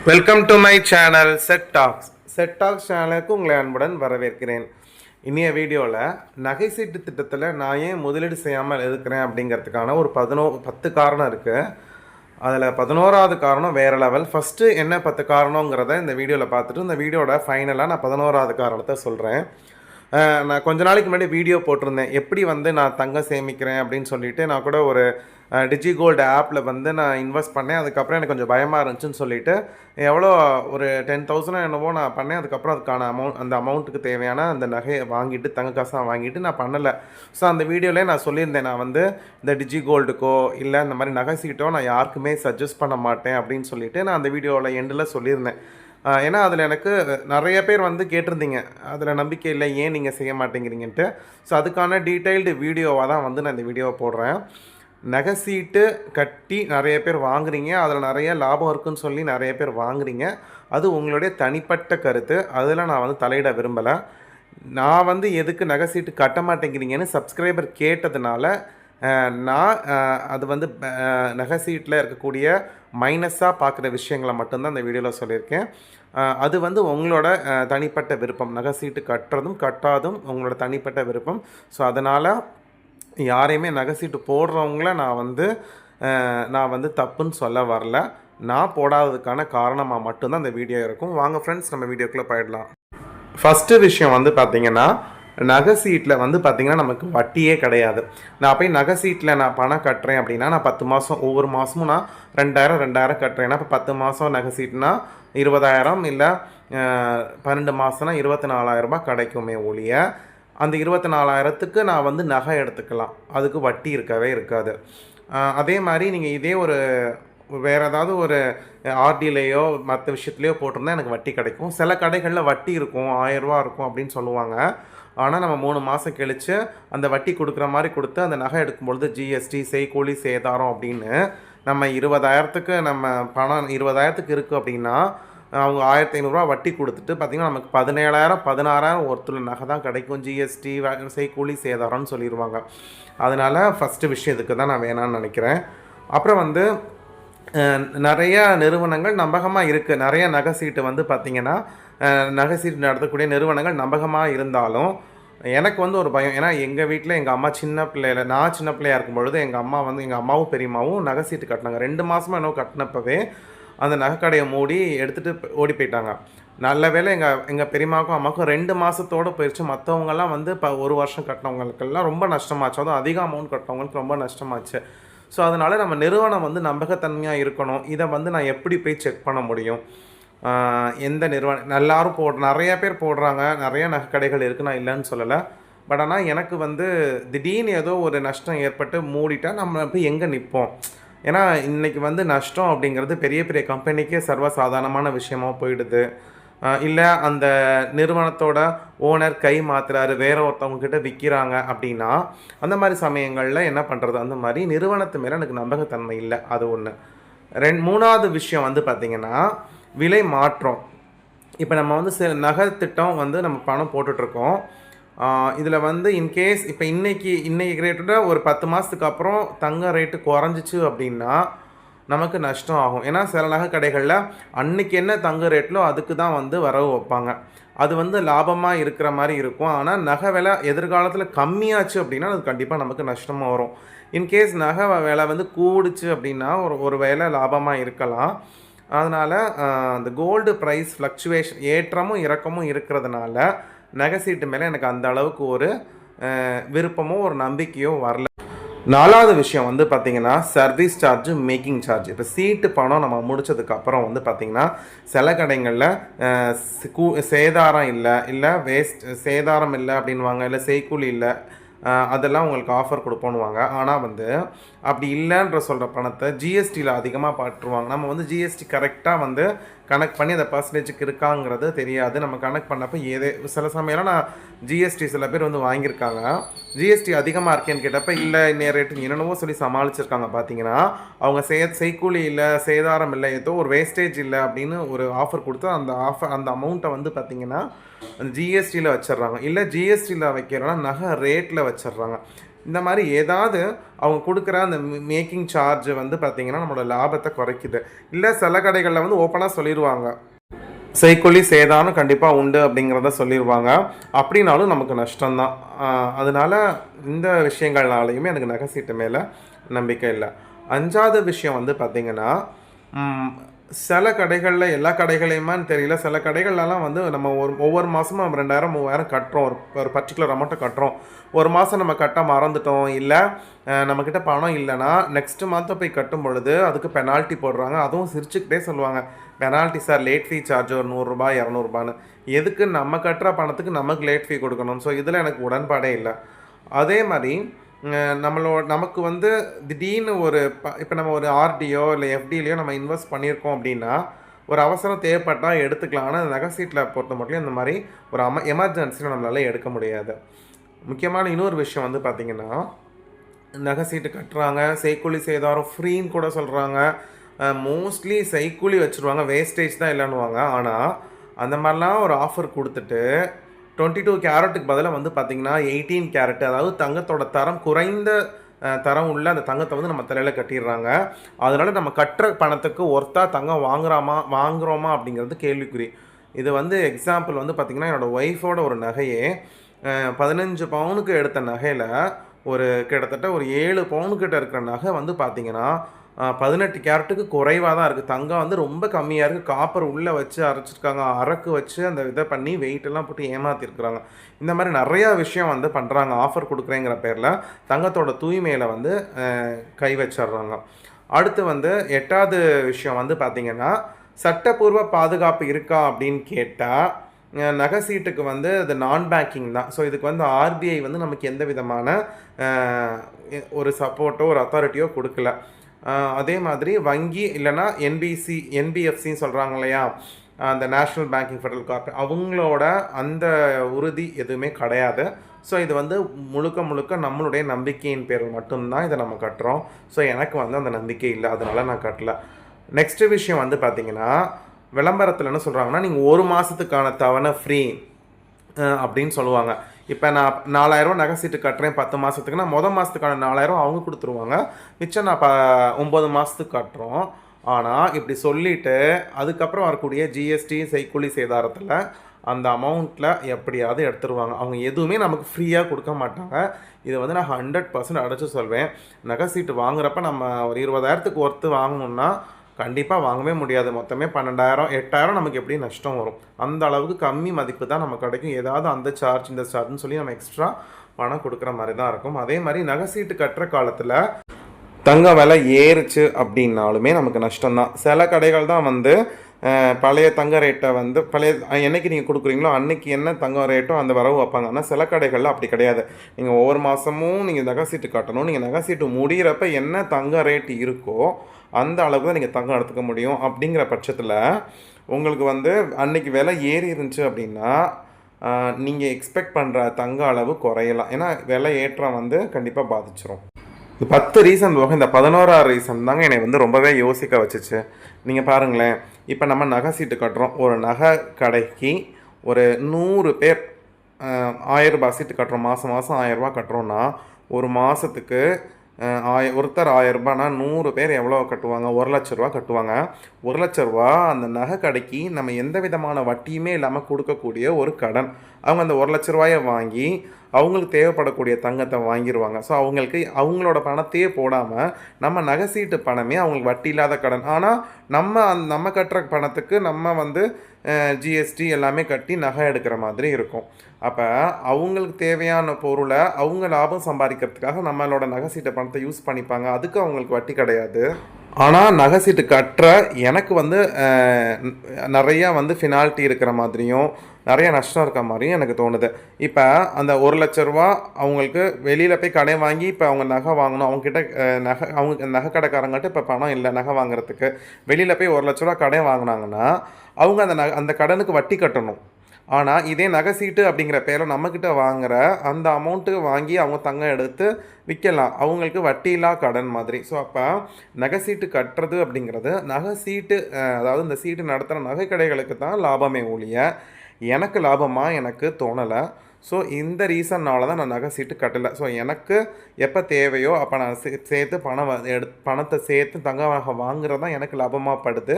Welcome to my channel set tax சேனலுக்கு உங்களை அன்புடன் வரவேற்கிறேன். இனிய வீடியோவில் நகை சீட்டு திட்டத்தில் நான் ஏன் முதலீடு செய்யாமல் இருக்கிறேன் அப்படிங்கிறதுக்கான ஒரு 10 காரணம் இருக்குது. அதில் 11வது காரணம் வேறு லெவல். ஃபஸ்ட்டு என்ன 10 காரணங்கிறத இந்த வீடியோவில் பார்த்துட்டு இந்த வீடியோட ஃபைனலாக நான் 11வது காரணத்தை சொல்கிறேன். நான் கொஞ்ச நாளைக்கு முன்னாடி வீடியோ போட்டிருந்தேன், எப்படி நான் தங்கம் சேமிக்கிறேன் அப்படின்னு சொல்லிட்டு. நான் கூட ஒரு டிஜி கோல்டு ஆப்பில் நான் இன்வெஸ்ட் பண்ணேன். அதுக்கப்புறம் எனக்கு கொஞ்சம் பயமாக இருந்துச்சுன்னு சொல்லிட்டு எவ்வளோ ஒரு 10,000 என்னவோ நான் பண்ணேன். அதுக்கப்புறம் அதுக்கான அந்த அமௌண்ட்டுக்கு தேவையான அந்த நகையை வாங்கிட்டு தங்க காசாக வாங்கிட்டு நான் பண்ணலை. ஸோ அந்த வீடியோவிலே நான் சொல்லியிருந்தேன், நான் இந்த டிஜி கோல்டுக்கோ இல்லை இந்த மாதிரி நகை சீட்டோ நான் யாருக்குமே சஜஸ்ட் பண்ண மாட்டேன் அப்படின்னு சொல்லிட்டு நான் அந்த வீடியோவில் எண்டில் சொல்லியிருந்தேன். ஏன்னா அதில் எனக்கு நிறைய பேர் கேட்டிருந்தீங்க, அதில் நம்பிக்கை இல்லை, ஏன் நீங்கள் செய்ய மாட்டேங்கிறீங்கன்ட்டு. ஸோ அதுக்கான டீட்டெயில்டு வீடியோவாக தான் நான் இந்த வீடியோவை போடுறேன். நகை சீட்டு கட்டி நிறைய பேர் வாங்குறீங்க, அதில் நிறைய லாபம் இருக்குதுன்னு சொல்லி நிறைய பேர் வாங்குறீங்க. அது உங்களுடைய தனிப்பட்ட கருத்து, அதில் நான் தலையிட விரும்பலை. நான் எதுக்கு நகை சீட்டு கட்ட மாட்டேங்கிறீங்கன்னு சப்ஸ்கிரைபர் கேட்டதுனால நான் அது நகை சீட்டில் இருக்கக்கூடிய மைனஸாக பார்க்குற விஷயங்களை மட்டும்தான் இந்த வீடியோவில் சொல்லியிருக்கேன். அது உங்களோட தனிப்பட்ட விருப்பம். நகை சீட்டு கட்டுறதும் கட்டாதும் உங்களோட தனிப்பட்ட விருப்பம். ஸோ அதனால் யாரையுமே நகை சீட்டு போடுறவங்கள நான் தப்புன்னு சொல்ல வரல. நான் போடாததுக்கான காரணமாக மட்டும்தான் இந்த வீடியோ இருக்கும். வாங்க ஃப்ரெண்ட்ஸ், நம்ம வீடியோக்குள்ளே போயிடலாம். ஃபஸ்ட்டு விஷயம் பார்த்திங்கன்னா, நகை சீட்டில் பார்த்திங்கன்னா நமக்கு வட்டியே கிடையாது. நான் போய் நகை சீட்டில் நான் பணம் கட்டுறேன் அப்படின்னா, நான் 10 மாதம் ஒவ்வொரு மாதமும் நான் 2000 கட்டுறேன்னா, இப்போ 10 மாதம் நகை சீட்டுனா 20,000, இல்லை 12 மாதம்னா 24,000 கிடைக்குமே ஒழிய, அந்த 24,000க்கு நான் நகை எடுத்துக்கலாம். அதுக்கு வட்டி இருக்கவே இருக்காது. அதே மாதிரி நீங்கள் இதே ஒரு வேறு ஏதாவது ஒரு ஆர்டிலேயோ மற்ற விஷயத்துலையோ போட்டிருந்தா எனக்கு வட்டி கிடைக்கும். சில கடைகளில் வட்டி இருக்கும், 1000 ரூபா இருக்கும் அப்படின்னு சொல்லுவாங்க. ஆனால் நம்ம 3 மாதம் கழித்து அந்த வட்டி கொடுக்குற மாதிரி கொடுத்து அந்த நகை எடுக்கும்பொழுது ஜிஎஸ்டி, செய்கூலி, சேதாரம் அப்படின்னு நம்ம 20,000க்கு நம்ம பணம் 20,000க்கு இருக்குது அப்படின்னா, அவங்க 1,500 வட்டி கொடுத்துட்டு பார்த்திங்கன்னா நமக்கு 17,000 16,000 ஒருத்தர் நகை தான் கிடைக்கும். ஜிஎஸ்டி, செய்கூலி, சேதாரம்னு சொல்லிடுவாங்க. அதனால் ஃபஸ்ட்டு விஷயம் இதுக்கு தான் நான் வேணான்னு நினைக்கிறேன். அப்புறம் நிறைய நிறுவனங்கள் நம்பகமாக இருக்குது. நிறைய நகை சீட்டு பார்த்திங்கன்னா நகை சீட்டு நடத்தக்கூடிய நிறுவனங்கள் நம்பகமாக இருந்தாலும் எனக்கு ஒரு பயம். ஏன்னா எங்கள் வீட்டில் எங்கள் அம்மா நான் சின்ன பிள்ளையாக இருக்கும்பொழுது எங்கள் அம்மா எங்கள் அம்மாவும் பெரியம்மாவும் நகை சீட்டு கட்டினாங்க. 2 மாதமாக என்னவோ கட்டினப்பவே அந்த நகைக்கடையை மூடி எடுத்துகிட்டு ஓடி போயிட்டாங்க. நல்ல வேளை எங்கள் பெரியம்மாவுக்கும் அம்மாவுக்கும் 2 மாதத்தோடு போயிடுச்சு. மற்றவங்கெல்லாம் இப்போ 1 வருஷம் கட்டினவங்களுக்கெல்லாம் ரொம்ப நஷ்டமாச்சு. அதுவும் அதிக அமௌண்ட் கட்டினவங்களுக்கு ரொம்ப நஷ்டமாச்சு. ஸோ அதனால் நம்ம நிறுவனம் நம்பகத்தன்மையாக இருக்கணும். இதை நான் எப்படி போய் செக் பண்ண முடியும்? எந்த நிறுவனம் எல்லாரும் நிறைய பேர் போடுறாங்க, நிறைய நகை கடைகள் இருக்குது, நான் இல்லைன்னு சொல்லலை. பட் ஆனால் எனக்கு திடீர்னு ஏதோ ஒரு நஷ்டம் ஏற்பட்டு மூடிட்டால் நம்ம போய் எங்கே நிற்போம்? ஏன்னா இன்றைக்கி நஷ்டம் அப்படிங்கிறது பெரிய பெரிய கம்பெனிக்கே சர்வசாதாரணமான விஷயமாக போயிடுது. இல்லை அந்த நிறுவனத்தோட ஓனர் கை மாற்றுறாரு, வேறு ஒருத்தவங்கக்கிட்ட விற்கிறாங்க அப்படின்னா, அந்த மாதிரி சமயங்களில் என்ன பண்ணுறது? அந்த மாதிரி நிறுவனத்து மேலே எனக்கு நம்பகத்தன்மை இல்லை. அது ஒன்று. 3வது விஷயம் பார்த்திங்கன்னா, விலை மாற்றம். இப்போ நம்ம சில நகை திட்டம் நம்ம பணம் போட்டுட்ருக்கோம். இதில் இன்கேஸ் இப்போ இன்றைக்கி ரேட்டோட ஒரு 10 மாதத்துக்கு அப்புறம் தங்க ரேட்டு குறைஞ்சிச்சு அப்படின்னா நமக்கு நஷ்டம் ஆகும். ஏன்னா சில நகை கடைகளில் அன்றைக்கி என்ன தங்க ரேட்டிலோ அதுக்கு தான் வரவு வைப்பாங்க. அது லாபமாக இருக்கிற மாதிரி இருக்கும். ஆனால் நகை விலை எதிர்காலத்தில் கம்மியாச்சு அப்படின்னா அது கண்டிப்பாக நமக்கு நஷ்டமாக வரும். இன்கேஸ் நகை விலை கூடுச்சு அப்படின்னா ஒரு வேளை லாபமாக இருக்கலாம். அதனால் அந்த கோல்டு ப்ரைஸ் ஃப்ளக்சுவேஷன் ஏற்றமும் இறக்கமும் இருக்கிறதுனால நகை சீட்டு மேலே எனக்கு அந்த அளவுக்கு ஒரு விருப்பமோ ஒரு நம்பிக்கையோ வரல. 4வது விஷயம் பார்த்திங்கன்னா, சர்வீஸ் சார்ஜு, மேக்கிங் சார்ஜ். இப்போ சீட்டு பணம் நம்ம முடித்ததுக்கப்புறம் பார்த்திங்கன்னா சில கடைகளில் சேதாரம் இல்லை சேதாரம் இல்லை அப்படின்வாங்க, இல்லை செய்கூலி இல்லை, அதெல்லாம் உங்களுக்கு ஆஃபர் கொடுப்போன்னுவாங்க. ஆனால் அப்படி இல்லைன்ற சொல்கிற பணத்தை ஜிஎஸ்டியில் அதிகமாக பாட்டுருவாங்க. நம்ம ஜிஎஸ்டி கரெக்டாக கனெக்ட் பண்ணி அந்த பர்சன்டேஜுக்கு இருக்காங்கிறது தெரியாது. நம்ம கனெக்ட் பண்ணப்போ சில சமயம்லாம் நான் ஜிஎஸ்டி சில பேர் வாங்கியிருக்காங்க. ஜிஎஸ்டி அதிகமாக இருக்கேன்னு கேட்டப்போ இல்லை இன்னைய ரேட்டு என்னென்னவோ சொல்லி சமாளிச்சிருக்காங்க. பார்த்தீங்கன்னா அவங்க செய்கூலி இல்லை, சேதாரம் இல்லை, ஏதோ ஒரு வேஸ்டேஜ் இல்லை அப்படின்னு ஒரு ஆஃபர் கொடுத்து அந்த அமௌண்ட்டை பார்த்திங்கன்னா அந்த ஜிஎஸ்டியில் வச்சிட்றாங்க. இல்லை ஜிஎஸ்டியில் வைக்கிறோன்னா நகை ரேட்டில் வச்சிட்றாங்க. இந்த மாதிரி ஏதாவது அவங்க கொடுக்குற அந்த மேக்கிங் சார்ஜ் வந்து பார்த்திங்கன்னா நம்மளோட லாபத்தை குறைக்குது. இல்லை சில கடைகளில் வந்து ஓப்பனாக சொல்லிடுவாங்க, செய்கூலி சேதாரம் கண்டிப்பாக உண்டு அப்படிங்கிறத சொல்லிடுவாங்க. அப்படின்னாலும் நமக்கு நஷ்டம்தான். அதனால இந்த விஷயங்கள்னாலையுமே எனக்கு நகை சீட்டு மேலே நம்பிக்கை இல்லை. 5வது விஷயம் வந்து பார்த்திங்கன்னா, சில கடைகளில் எல்லா கடைகளையுமான்னு தெரியல, சில கடைகள்லாம் வந்து நம்ம ஒவ்வொரு மாதமும் நம்ம 2000 3000 கட்டுறோம், ஒரு பர்டிகுலர் அமௌண்ட்டை கட்டுறோம். ஒரு மாதம் நம்ம கட்ட மறந்துட்டோம், இல்லை நம்மக்கிட்ட பணம் இல்லைன்னா நெக்ஸ்ட் மந்த்தை போய் கட்டும் பொழுது அதுக்கு பெனால்ட்டி போடுறாங்க. அதுவும் சிரிச்சுக்கிட்டே சொல்லுவாங்க, பெனால்ட்டி சார், லேட் ஃபீ சார்ஜ் ஒரு 100 200 எதுக்கு நம்ம கட்டுற பணத்துக்கு நமக்கு லேட் ஃபீ கொடுக்கணும்? ஸோ இதில் எனக்கு உடன்பாடே இல்லை. அதே மாதிரி நமக்கு வந்து திடீர்னு இப்போ நம்ம ஒரு ஆர்டியோ இல்லை எஃப்டிலையோ நம்ம இன்வெஸ்ட் பண்ணியிருக்கோம் அப்படின்னா, ஒரு அவசரம் தேவைப்பட்டால் எடுத்துக்கலாம். ஆனால் நகை சீட்டில் பொறுத்த மட்டும் இந்த மாதிரி ஒரு எமர்ஜென்சியில் நம்மளால் எடுக்க முடியாது. முக்கியமான இன்னொரு விஷயம் வந்து பார்த்திங்கன்னா, நகை சீட்டு கட்டுறாங்க, செய்கூலி சேதாரம் ஃப்ரீன்னு கூட சொல்கிறாங்க. மோஸ்ட்லி செய்கூலி வச்சுருவாங்க, வேஸ்டேஜ் தான் இல்லைன்னுவாங்க. ஆனால் அந்த மாதிரிலாம் ஒரு ஆஃபர் கொடுத்துட்டு 22 கேரட்டுக்கு பதிலாக வந்து பார்த்திங்கன்னா 18 கேரட், அதாவது தங்கத்தோட தரம் குறைந்த தரம் உள்ள அந்த தங்கத்தை வந்து நம்ம தலையில் கட்டிடுறாங்க. அதனால் நம்ம கட்டுற பணத்துக்கு ஒர்த்தாக தங்கம் வாங்குகிறோமா அப்படிங்கிறது கேள்விக்குறி. இது வந்து எக்ஸாம்பிள் வந்து பார்த்திங்கன்னா, என்னோடய ஒய்ஃபோட ஒரு நகையே 15 பவுனுக்கு எடுத்த நகையில் கிட்டத்தட்ட ஒரு 7 பவுனுக்கிட்ட இருக்கிற நகை வந்து பார்த்திங்கன்னா 18 கேரட்டுக்கு குறைவாக தான் இருக்குது. தங்கம் வந்து ரொம்ப கம்மியாக இருக்குது. காப்பர் உள்ளே வச்சு அரைச்சிருக்காங்க, அரக்கு வச்சு அந்த இதை பண்ணி வெயிட்டெல்லாம் போட்டு ஏமாற்றிருக்கிறாங்க. இந்த மாதிரி நிறையா விஷயம் வந்து பண்ணுறாங்க. ஆஃபர் கொடுக்குறேங்கிற பேரில் தங்கத்தோட தூய்மையில் வந்து கை வச்சிட்றாங்க. அடுத்து வந்து 8வது விஷயம் வந்து பார்த்திங்கன்னா, சட்டப்பூர்வ பாதுகாப்பு இருக்கா அப்படின்னு கேட்டால், நகை சீட்டுக்கு வந்து அது நான் பேங்கிங் தான். ஸோ இதுக்கு வந்து ஆர்பிஐ வந்து நமக்கு எந்த விதமான ஒரு சப்போர்ட்டோ ஒரு அத்தாரிட்டியோ கொடுக்கல. அதே மாதிரி வங்கி இல்லைன்னா என்பிஎஃப்சின்னு சொல்கிறாங்க இல்லையா, அந்த நேஷ்னல் பேங்கிங் ஃபெடரல் கார்ப்பரேட், அவங்களோட அந்த உறுதி எதுவுமே கிடையாது. ஸோ இது வந்து முழுக்க நம்மளுடைய நம்பிக்கையின் பேரில் மட்டும்தான் இதை நம்ம கட்டுறோம். ஸோ எனக்கு வந்து அந்த நம்பிக்கை இல்லை, அதனால் நான் கட்டலை. நெக்ஸ்ட்டு விஷயம் வந்து பார்த்திங்கன்னா, விளம்பரத்தில் என்ன சொல்கிறாங்கன்னா, நீங்கள் 1 மாதத்துக்கான தவணை ஃப்ரீ அப்படின்னு சொல்லுவாங்க. இப்போ நான் 4000 நகை சீட்டு கட்டுறேன் 10 மாதத்துக்கு, நான் மொதல் மாதத்துக்கான 4000 அவங்க கொடுத்துருவாங்க, மிச்சம் நான் 9 மாதத்துக்கு கட்டுறோம். ஆனால் இப்படி சொல்லிவிட்டு அதுக்கப்புறம் வரக்கூடிய ஜிஎஸ்டி செய்கூலி சேதாரத்தில் அந்த அமௌண்ட்டில் எப்படியாவது எடுத்துருவாங்க. அவங்க எதுவுமே நமக்கு ஃப்ரீயாக கொடுக்க மாட்டாங்க. இதை வந்து நான் 100% அடைச்சி சொல்வேன். நகை சீட்டு வாங்குறப்ப நம்ம ஒரு 20,000க்கு ஒர்த்து வாங்கணுன்னா கண்டிப்பாக வாங்கவே முடியாது. மொத்தமே 12,000 8,000 நமக்கு எப்படி நஷ்டம் வரும். அந்த அளவுக்கு கம்மி மதிப்பு தான் நமக்கு கிடைக்கும். ஏதாவது அந்த சார்ஜ் இந்த சார்ஜ்னு சொல்லி நம்ம எக்ஸ்ட்ரா பணம் கொடுக்குற மாதிரி தான் இருக்கும். அதே மாதிரி நகை சீட்டு கட்டுற காலத்தில் தங்க விலை ஏறுச்சு அப்படின்னாலுமே நமக்கு நஷ்டம்தான். சில கடைகள் தான் வந்து பழைய தங்க ரேட்டை வந்து என்னைக்கு நீங்கள் கொடுக்குறீங்களோ அன்றைக்கி என்ன தங்கம் ரேட்டோ அந்த வரவு வைப்பாங்க. ஆனால் சில கடைகளில் அப்படி கிடையாது. நீங்கள் ஒவ்வொரு மாதமும் நீங்கள் நகை சீட்டு கட்டணும். நீங்கள் நகை சீட்டு முடிகிறப்ப என்ன தங்க ரேட்டு இருக்கோ அந்த அளவுக்கு தான் நீங்கள் தங்கம் எடுத்துக்க முடியும். அப்படிங்கிற பட்சத்தில் உங்களுக்கு வந்து அன்றைக்கி விலை ஏறி இருந்துச்சு அப்படின்னா நீங்கள் எக்ஸ்பெக்ட் பண்ணுற தங்க அளவு குறையலாம். ஏன்னா விலை ஏற்றம் வந்து கண்டிப்பாக பாதிச்சிரும். 10 ரீசன் போக இந்த 11வது ரீசன் தாங்க என்னை வந்து ரொம்பவே யோசிக்க வச்சுச்சு. நீங்கள் பாருங்களேன், இப்போ நம்ம நகை சீட்டு கட்டுறோம். ஒரு நகை கடைக்கு ஒரு 100 பேர் 1000 ரூபாய் சீட்டு கட்டுறோம். மாதம் 1000 ரூபா கட்டுறோன்னா ஒரு மாதத்துக்கு ஒருத்தர் 1000 ரூபாய்னா 100 பேர் எவ்வளோ கட்டுவாங்க? 1,00,000 ரூபா கட்டுவாங்க. 1,00,000 ரூபா அந்த நகை கடைக்கு நம்ம எந்த விதமான வட்டியுமே இல்லாமல் கொடுக்கக்கூடிய ஒரு கடன். அவங்க அந்த 1,00,000 ரூபாயை வாங்கி அவங்களுக்கு தேவைப்படக்கூடிய தங்கத்தை வாங்கிடுவாங்க. ஸோ அவங்களோட பணத்தையே போடாமல் நம்ம நகை சீட்டு பணமே அவங்களுக்கு வட்டி இல்லாத கடன். ஆனால் நம்ம கட்டுற பணத்துக்கு நம்ம வந்து ஜிஎஸ்டி எல்லாமே கட்டி நகை எடுக்கிற மாதிரி இருக்கும். அப்போ அவங்களுக்கு தேவையான பொருளை அவங்க லாபம் சம்பாதிக்கிறதுக்காக நம்மளோட நகை சீட்டு பணத்தை யூஸ் பண்ணிப்பாங்க. அதுக்கு அவங்களுக்கு வட்டி கிடையாது. ஆனால் நகை சீட்டு கட்டுற எனக்கு வந்து நிறையா வந்து ஃபினால்ட்டி இருக்கிற மாதிரியும் நிறைய நஷ்டம் இருக்க மாதிரியும் எனக்கு தோணுது. இப்போ அந்த 1,00,000 ரூபா அவங்களுக்கு வெளியில் போய் கடை வாங்கி இப்போ அவங்க நகை வாங்கணும். அவங்கக்கிட்ட அவங்க நகை கடைக்காரங்கிட்ட இப்போ பணம் இல்லை நகை வாங்குறதுக்கு. வெளியில் போய் 1,00,000 ரூபா கடை வாங்கினாங்கன்னா அவங்க அந்த கடனுக்கு வட்டி கட்டணும். ஆனால் இதே நகை சீட்டு அப்படிங்கிற பேரில் நம்மக்கிட்ட வாங்குகிற அந்த அமௌண்ட்டு வாங்கி அவங்க தங்கம் எடுத்து விற்கலாம். அவங்களுக்கு வட்டியில்லா கடன் மாதிரி. ஸோ அப்போ நகை சீட்டு கட்டுறது அப்படிங்கிறது நகை சீட்டு அதாவது இந்த சீட்டு நடத்துகிற நகை கடைகளுக்கு தான் லாபமே ஒழிய எனக்கு லாபமாக எனக்கு தோணலை. ஸோ இந்த ரீசன்னால தான் நான் நகை சீட்டு கட்டலை. ஸோ எனக்கு எப்போ தேவையோ அப்போ நான் சேர்த்து பணத்தை சேர்த்து தங்க நகை வாங்குறது தான் எனக்கு லாபமாக படுது.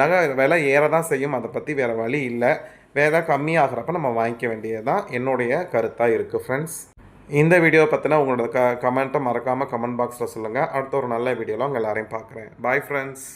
நகை விலை ஏற தான் செய்யும், அதை பற்றி வேறு வழி இல்லை. வேறு கம்மியாகிறப்ப நம்ம வாங்கிக்க வேண்டியது தான் என்னுடைய கருத்தாக இருக்குது ஃப்ரெண்ட்ஸ். இந்த வீடியோ பற்றின உங்களோட கமெண்ட்டை மறக்காமல் கமெண்ட் பாக்ஸில் சொல்லுங்கள். அடுத்த ஒரு நல்ல வீடியோவில் உங்கள் எல்லாரையும் பார்க்குறேன். Bye friends.